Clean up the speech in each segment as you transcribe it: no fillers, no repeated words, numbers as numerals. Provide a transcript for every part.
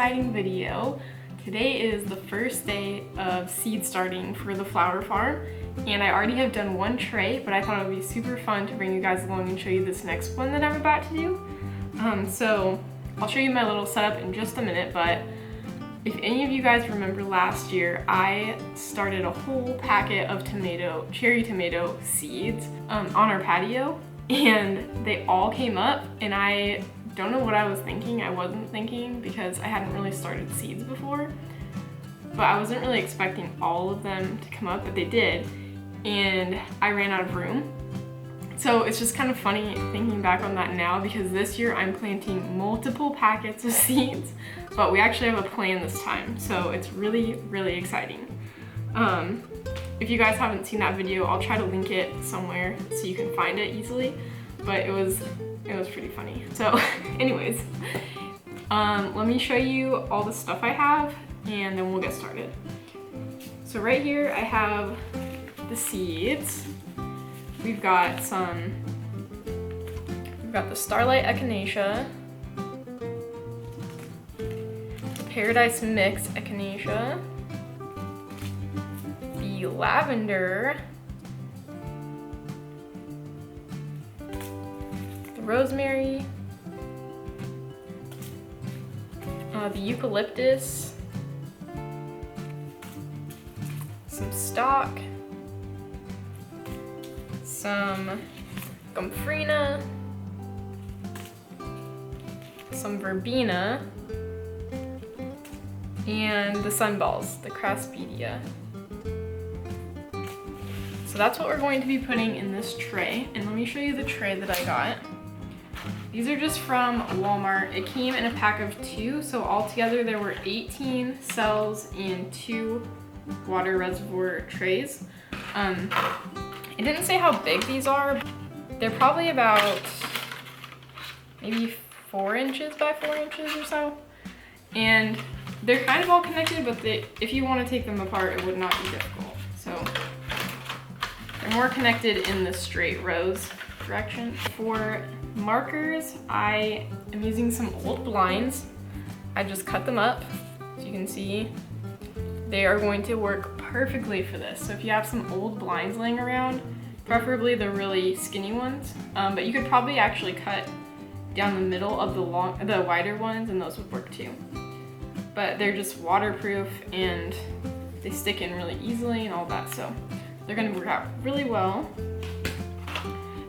exciting video. Today is the first day of seed starting for the flower farm, and I already have done one tray, but I thought it would be super fun to bring you guys along and show you this next one that I'm about to do. So I'll show you my little setup in just a minute, but if any of you guys remember last year, I started a whole packet of cherry tomato seeds on our patio, and they all came up, and I don't know what I was thinking. I wasn't thinking because I hadn't really started seeds before, but I wasn't really expecting all of them to come up, but they did, and I ran out of room. So it's just kind of funny thinking back on that now, because this year I'm planting multiple packets of seeds, but we actually have a plan this time, so it's really, really exciting. If you guys haven't seen that video, I'll try to link it somewhere so you can find it easily, but it was pretty funny. So anyways, let me show you all the stuff I have and then we'll get started. So right here I have the seeds. We've got the Starlight Echinacea, the Paradise Mix Echinacea, the Lavender, the Rosemary, the Eucalyptus, some Stock, some Gomphrena, some Verbena, and the Sunballs, the Craspedia. So that's what we're going to be putting in this tray, and let me show you the tray that I got. These are just from Walmart. It came in a pack of 2, so altogether there were 18 cells in 2 water reservoir trays. It didn't say how big these are. They're probably about maybe 4 inches by 4 inches or so. And they're kind of all connected, but if you want to take them apart, it would not be difficult. So they're more connected in the straight rows direction. For markers, I am using some old blinds. I just cut them up, so you can see they are going to work perfectly for this. So if you have some old blinds laying around, preferably the really skinny ones, but you could probably actually cut down the middle of the wider ones, and those would work too. But they're just waterproof and they stick in really easily and all that, so they're gonna work out really well.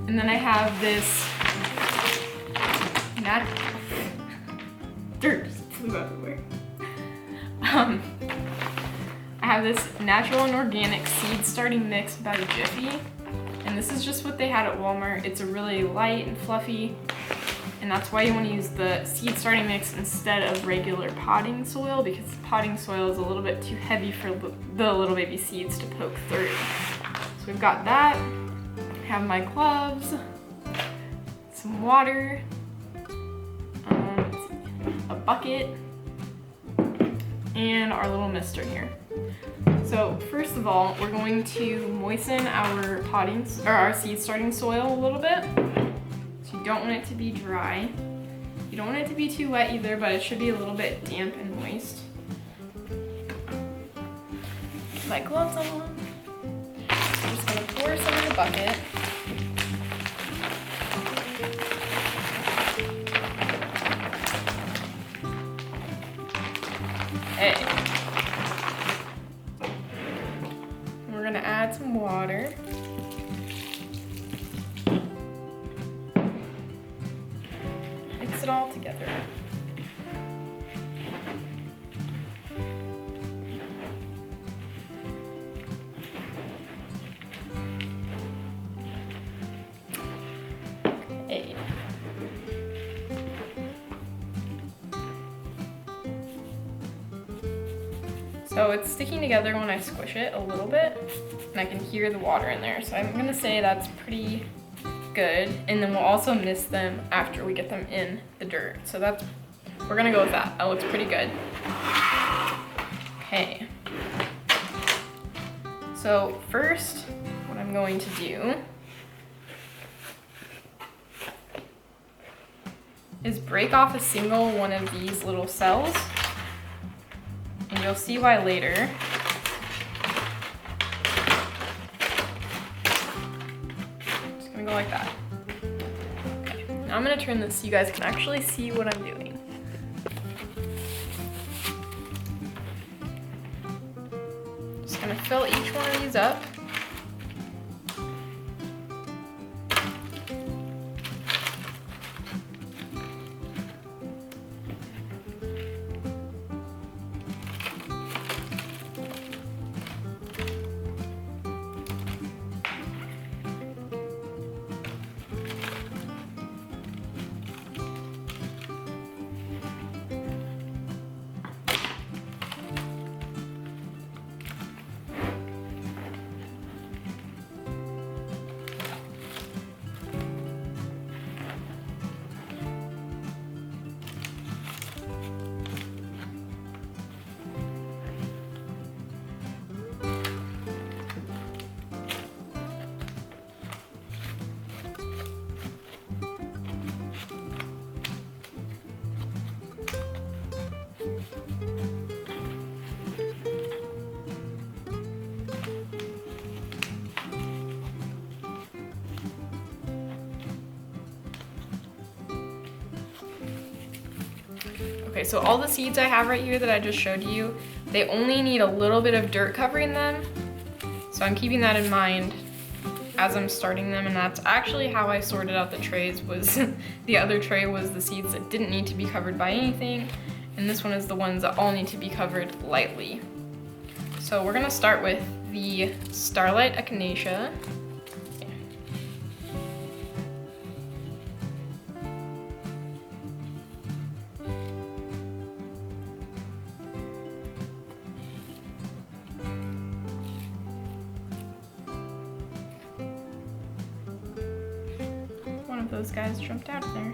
And then I have this dirt just flew everywhere. I have this natural and organic seed starting mix by Jiffy, and this is just what they had at Walmart. It's a really light and fluffy, and that's why you want to use the seed starting mix instead of regular potting soil, because potting soil is a little bit too heavy for the little baby seeds to poke through. So we've got that. I have my gloves, some water, a bucket, and our little mister here. So first of all, we're going to moisten our our seed starting soil a little bit. So you don't want it to be dry. You don't want it to be too wet either, but it should be a little bit damp and moist. Put my gloves on. I'm just gonna pour some in the bucket. Okay. We're gonna add some water. Mix it all together. Okay. So it's sticking together when I squish it a little bit, and I can hear the water in there. So I'm gonna say that's pretty good. And then we'll also mist them after we get them in the dirt. So we're gonna go with that. That looks pretty good. Okay. So first, what I'm going to do is break off a single one of these little cells you'll see why later. Just gonna go like that. Okay. Now I'm gonna turn this so you guys can actually see what I'm doing. Just gonna fill each one of these up. Okay, so all the seeds I have right here that I just showed you, they only need a little bit of dirt covering them. So I'm keeping that in mind as I'm starting them, and that's actually how I sorted out the trays. Was the other tray was the seeds that didn't need to be covered by anything, and this one is the ones that all need to be covered lightly. So we're gonna start with the Starlight Echinacea. Those guys jumped out of there.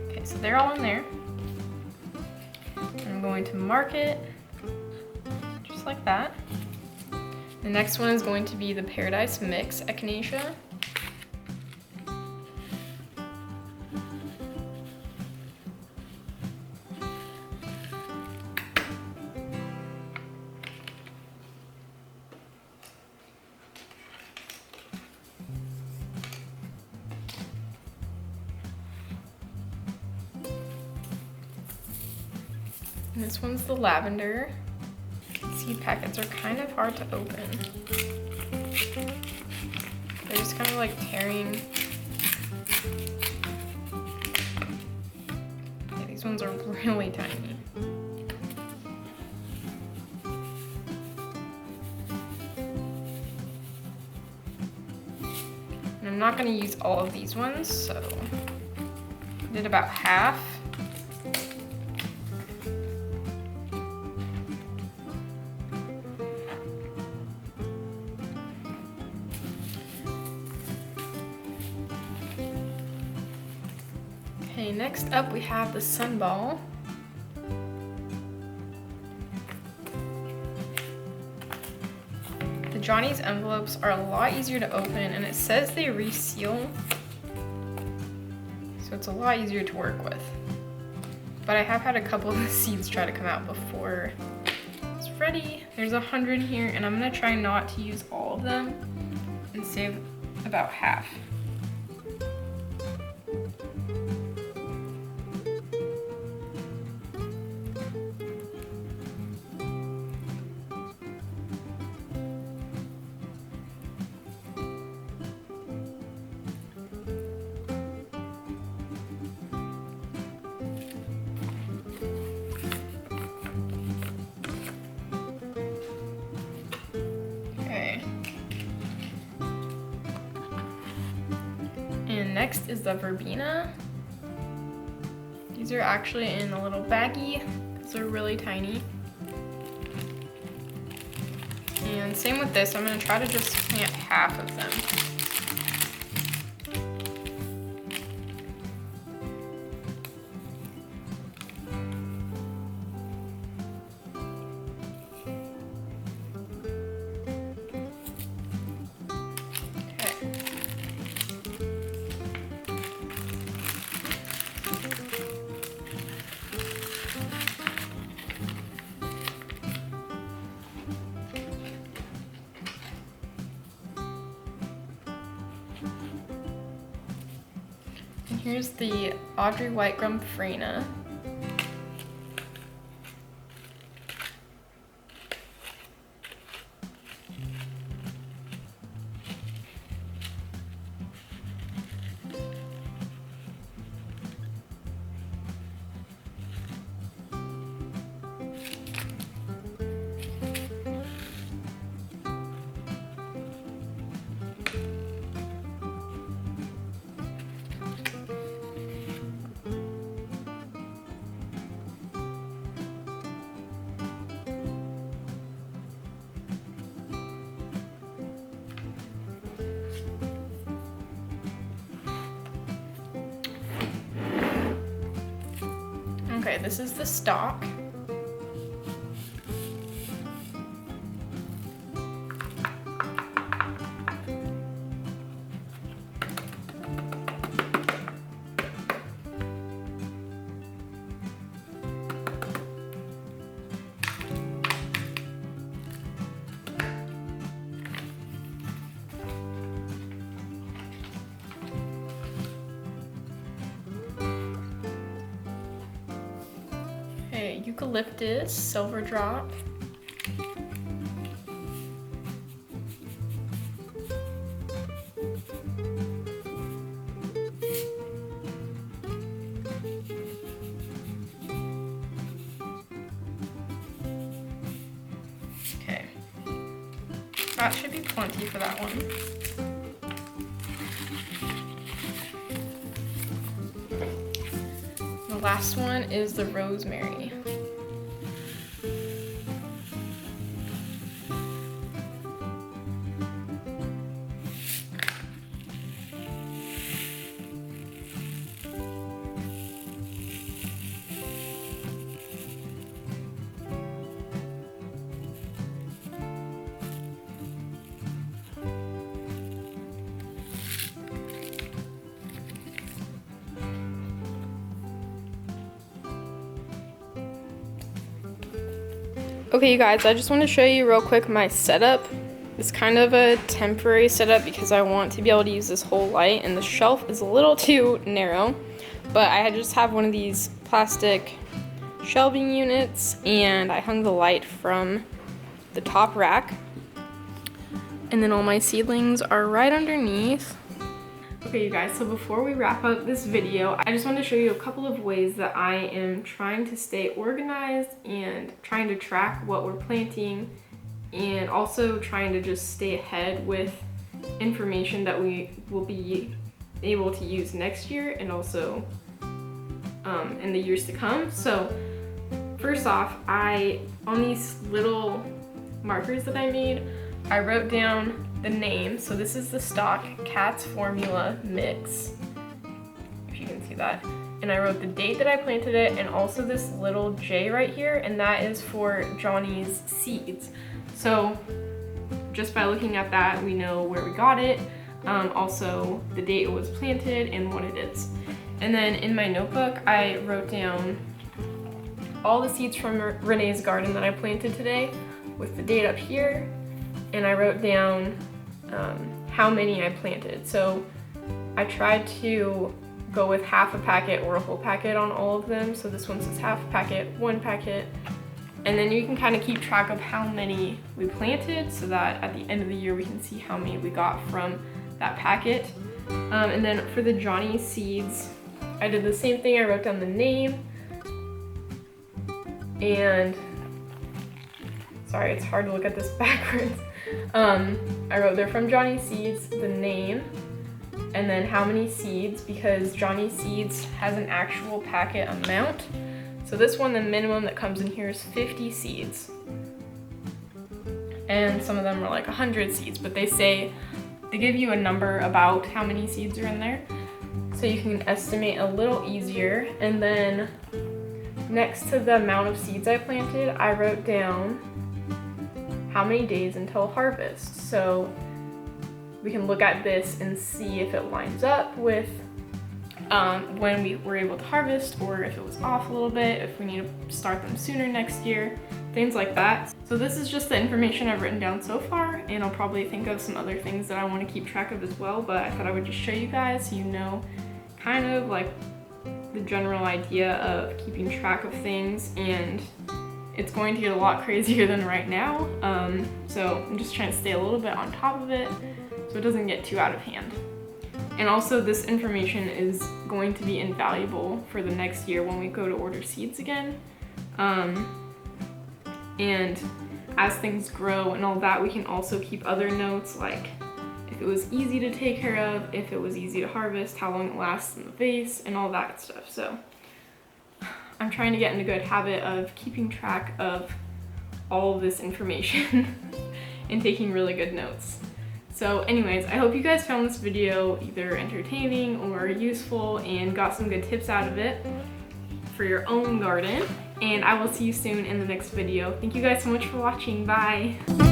Okay, so they're all in there. I'm going to mark it just like that. The next one is going to be the Paradise Mix Echinacea. And this one's the Lavender. Seed packets are kind of hard to open. They're just kind of like tearing. Yeah, these ones are really tiny. And I'm not going to use all of these ones, so I did about half. Okay, next up we have the Sunball. The Johnny's envelopes are a lot easier to open, and it says they reseal, so it's a lot easier to work with. But I have had a couple of the seeds try to come out before it's ready. There's 100 here, and I'm gonna try not to use all of them and save about half. And next is the Verbena. These are actually in a little baggie because they're really tiny. And same with this, I'm going to try to just plant half of them. Here's the Audrey Whitegum Frena. Okay, this is the stalk. Eucalyptus, silver drop. Okay, that should be plenty for that one. The last one is the rosemary. Okay, you guys, I just want to show you real quick my setup. It's kind of a temporary setup because I want to be able to use this whole light, and the shelf is a little too narrow, but I just have one of these plastic shelving units, and I hung the light from the top rack, and then all my seedlings are right underneath. Okay, you guys, so before we wrap up this video, I just want to show you a couple of ways that I am trying to stay organized and trying to track what we're planting, and also trying to just stay ahead with information that we will be able to use next year and also in the years to come. So first off, on these little markers that I made, I wrote down the name. So this is the stock Cat's Formula Mix, if you can see that. And I wrote the date that I planted it, and also this little J right here, and that is for Johnny's seeds. So just by looking at that, we know where we got it, also the date it was planted and what it is. And then in my notebook, I wrote down all the seeds from Renee's garden that I planted today with the date up here, and I wrote down how many I planted. So I tried to go with half a packet or a whole packet on all of them. So this one says half a packet, 1 packet, and then you can kind of keep track of how many we planted so that at the end of the year we can see how many we got from that packet. And then for the Johnny seeds, I did the same thing. I wrote down the name, and sorry, it's hard to look at this backwards. I wrote they're from Johnny Seeds, the name, and then how many seeds, because Johnny Seeds has an actual packet amount. So this one, the minimum that comes in here is 50 seeds. And some of them are like 100 seeds, but they give you a number about how many seeds are in there, so you can estimate a little easier. And then next to the amount of seeds I planted, I wrote down how many days until harvest. So we can look at this and see if it lines up with when we were able to harvest, or if it was off a little bit, if we need to start them sooner next year, things like that. So this is just the information I've written down so far, and I'll probably think of some other things that I want to keep track of as well, but I thought I would just show you guys so you know kind of like the general idea of keeping track of things, and it's going to get a lot crazier than right now. So I'm just trying to stay a little bit on top of it so it doesn't get too out of hand. And also this information is going to be invaluable for the next year when we go to order seeds again. And as things grow and all that, we can also keep other notes, like if it was easy to take care of, if it was easy to harvest, how long it lasts in the vase, and all that stuff. So I'm trying to get in a good habit of keeping track of all of this information and taking really good notes. So anyways, I hope you guys found this video either entertaining or useful and got some good tips out of it for your own garden. And I will see you soon in the next video. Thank you guys so much for watching. Bye!